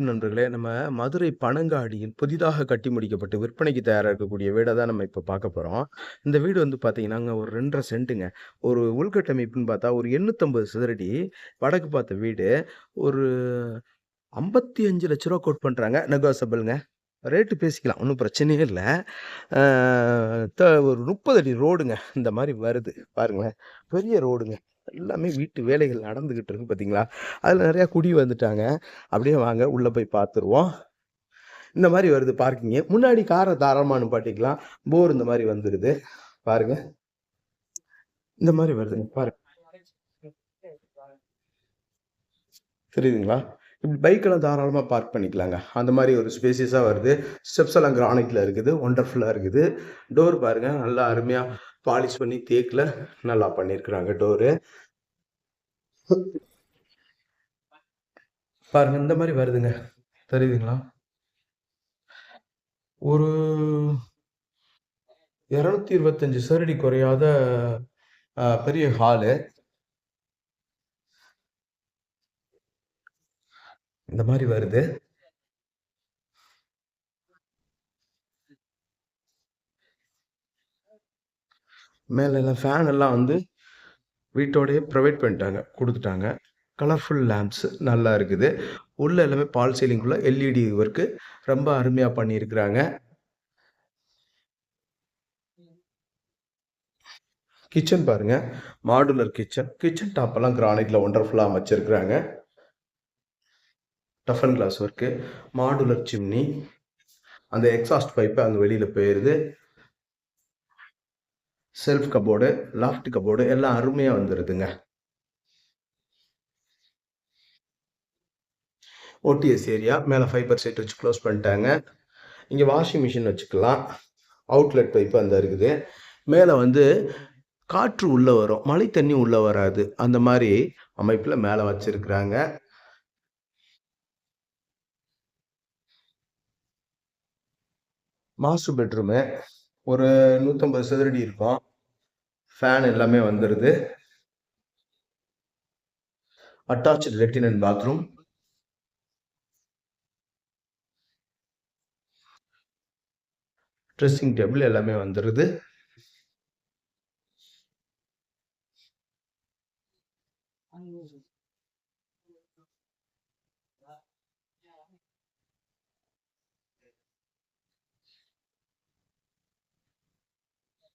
நண்பர்களே, நம்ம மதுரை பனங்காடியில் புதிதாக கட்டி முடிக்கப்பட்டு விற்பனைக்கு தயாரா இருக்கக்கூடிய வீட தான் நம்ம இப்ப பார்க்க போறோம். இந்த வீடு வந்து பார்த்தீங்கன்னாங்க, ஒரு 2 1/2 சென்ட்டுங்க. ஒரு உள்கட்டமைப்புன்னு பார்த்தா, ஒரு 850 சதுரடி வடக்கு பார்த்த வீடு. ஒரு ரூ. 55,00,000 கோட் பண்றாங்க. நெகோசியபிள்ங்க. ரேட்டு பேசிக்கலாம். ஒண்ணும் பிரச்சனையே இல்ல. ஆ ஒரு 30 அடி ரோடுங்க. இந்த மாரி வருது. பாருங்களேன். பெரிய ரோடுங்க. எல்லாமே வீட்டு வேலைகள் நடந்துகிட்டு இருக்கு பார்த்தீங்களா? அதுல நெறையா குடி வந்துட்டாங்க. அப்படியே வாங்க உள்ள போய் பார்த்துருவோம். இந்த மாரி வருது பார்க்கிங்கு. முன்னாடி கார தாராளமா நிப்பாட்டிக்கலாம். போர் இந்த மாரி வந்துருது. பாருங்க. இந்த மாரி வருதுங்க. பாருங்க. தெரியுதுங்களா? இப்படி பைக்கெல்லாம் தாராளமா பார்க் பண்ணிக்கலாங்க. அந்த மாரி ஒரு ஸ்பேசியஸா வருது. ஸ்டெப்ஸ் எல்லாம் கிரானைட்ல இருக்குது. ஒண்டர்ஃபுல்லா இருக்குது. டோர் பாருங்க. நல்லா அருமையா பாலிஷ் பண்ணி தேக்குல நல்லா பண்ணியிருக்கிறாங்க டோரு. பாருங்க இந்த மாரி வருதுங்க. தெரியுதுங்களா? ஒரு 225 சதுரடி குறையாத பெரிய ஹாலு. இந்த மாரி வருது. மேல எல்லாம் ஃபேன் எல்லாம் வந்து வீட்டோடயே ப்ரொவைட் பண்ணிட்டாங்க. குடுத்துட்டாங்க. கலர்ஃபுல் லேம்ப்ஸ் நல்லா இருக்குது. உள்ள எல்லாமே பால் சீலிங்குள்ள எல்இடி ஒர்க்கு ரொம்ப அருமையா பண்ணியிருக்கிறாங்க. கிச்சன் பாருங்க. Modular kitchen. கிச்சன் டாப் எல்லாம் கிரானைட்ல ஒண்டர்ஃபுல்லா அமைச்சிருக்கிறாங்க. Tough and glass work. Modular chimney. அந்த எக்ஸாஸ்ட் பைப் அங்க வெளியில போயிருது. செல்ஃப் கப்போர்டு, லாஃப்ட் கப்போர்டு எல்லாம் அருமையா வந்துருதுங்க. ஓடிஎஸ் ஏரியா மேல ஃபைபர் சீட் வச்சு க்ளோஸ் பண்ணிட்டாங்க. இங்க வாஷிங் மிஷின் வச்சுக்கலாம். அவுட்லெட் பைப் அந்த இருக்குது. மேல வந்து காற்று உள்ள வரும். மழை தண்ணி உள்ள வராது. அந்த மாரி அமைப்புல மேல வச்சிருக்கிறாங்க. Master bedroom. ஒரு 150 சதுரடி இருக்கும். ஃபேன் எல்லாமே வந்துருது. Attached latrine and bathroom. Dressing table எல்லாமே வந்துருது.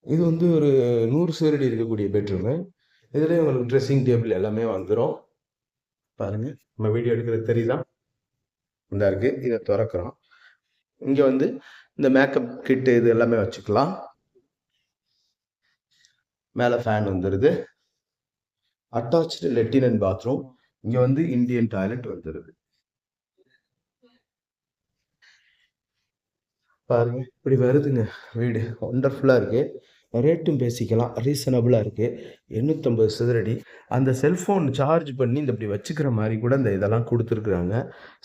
இது வந்து ஒரு 100 சதுரடி இருக்கக்கூடிய பெட்ரூமு. இதுலயும் உங்களுக்கு ட்ரெஸ்ஸிங் டேபிள் எல்லாமே வந்துரும். பாருங்க. நம்ம வீடியோ எடுக்கிறது தெரியுதா? இந்தா இருக்கு. இத தொறக்குறோம். இங்க வந்து இந்த மேக்கப் கிட் இது எல்லாமே வச்சுக்கலாம். மேல ஃபேன் வந்துருது. Attached latrine and bathroom. இங்க வந்து இந்தியன் டாய்லெட் வந்துருது. பாருங்க. இப்படி வருதுங்க வீடு. ஒண்டர்ஃபுல்லா இருக்கு. ரேட்டும் பேசிக்கலாம். ரீசனபிளா இருக்கு. 850 சதுரடி. அந்த செல்ஃபோன் சார்ஜ் பண்ணி இந்த இப்படி வச்சுக்கிற மாரி கூட இந்த இதெல்லாம் குடுத்துருக்காங்க.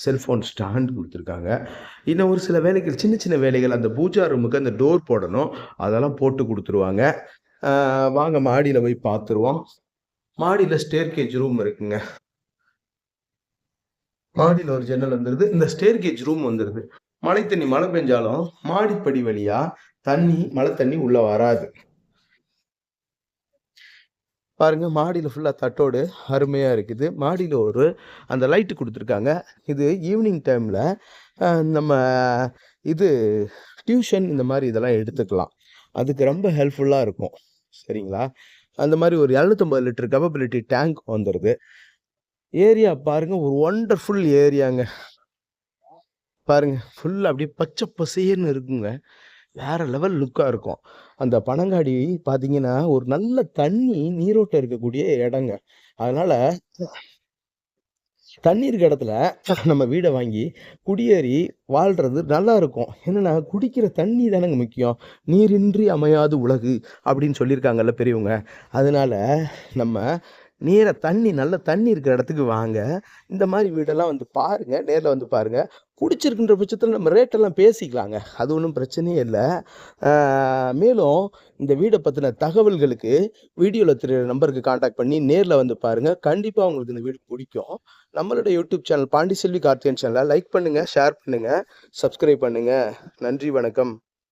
செல்ஃபோன் ஸ்டாண்ட் குடுத்துருக்காங்க. இன்னும் ஒரு சில வேலைகள் சின்ன சின்ன வேலைகள் அந்த பூஜா ரூமுக்கு அந்த டோர் போடணும். அதெல்லாம் போட்டு குடுத்துருவாங்க. வாங்க மாடியில போய் பார்த்துருவோம். மாடியில ஸ்டேர்கேஜ் ரூம் இருக்குங்க. மாடியில ஒரு ஜன்னல் வந்துருது. இந்த ஸ்டேர்கேஜ் ரூம் வந்துருது. மழை பெஞ்சாலும் மாடிப்படி வழியா மழை தண்ணி உள்ள வராது. பாருங்க மாடியில ஃபுல்லா தட்டோடு அருமையா இருக்குது. மாடியில ஒரு அந்த லைட் குடுத்துருக்காங்க. இது ஈவினிங் டைம்ல நம்ம இது டியூஷன் இந்த மாரி இதெல்லாம் எடுத்துக்கலாம். அதுக்கு ரொம்ப ஹெல்ப்ஃபுல்லா இருக்கும். சரிங்களா? அந்த மாரி ஒரு 250 லிட்டர் கேப்பபிலிட்டி டேங்க் வந்துருது. ஏரியா பாருங்க ஒரு ஒண்டர்ஃபுல் ஏரியாங்க. பாருங்க ஃபுல்லா அப்படியே பச்சை பசேல்னு இருக்குங்க. வேற லெவல் லுக்கா இருக்கும். அந்த பனங்காடி பார்த்தீங்கன்னா, ஒரு நல்ல நீரோட்டம் இருக்கக்கூடிய இடங்க. அதனால தண்ணி இருக்க இடத்துல நம்ம வீட வாங்கி குடியேறி வாழ்றது நல்லா இருக்கும். என்னன்னா, குடிக்கிற தண்ணி தானங்க முக்கியம். "நீரின்றி அமையாது உலகு" அப்படின்னு சொல்லியிருக்காங்கல்ல பெரியவங்க. அதனால நம்ம நேரா நல்ல தண்ணி இருக்கிற இடத்துக்கு வாங்க. இந்த மாரி வீடெல்லாம் வந்து பாருங்க. நேர்ல வந்து பாருங்க. புடிச்சிருக்குன்ற பட்சத்தில நம்ம ரேட்டெல்லாம் பேசிக்கலாங்க. அது ஒண்ணும் பிரச்சனையே இல்ல. ஆ மேலும் இந்த வீட பத்தின தகவல்களுக்கு வீடியோல தெரியிற நம்பருக்கு கான்டாக்ட் பண்ணி நேர்ல வந்து பாருங்க. கண்டிப்பா உங்களுக்கு இந்த வீடு புடிக்கும். நம்மளுடைய யூடியூப் சேனல் பாண்டிச்செல்வி கார்த்திகேயன் சேனல லைக் பண்ணுங்க, ஷேர் பண்ணுங்க, சப்ஸ்கிரைப் பண்ணுங்க. நன்றி, வணக்கம்.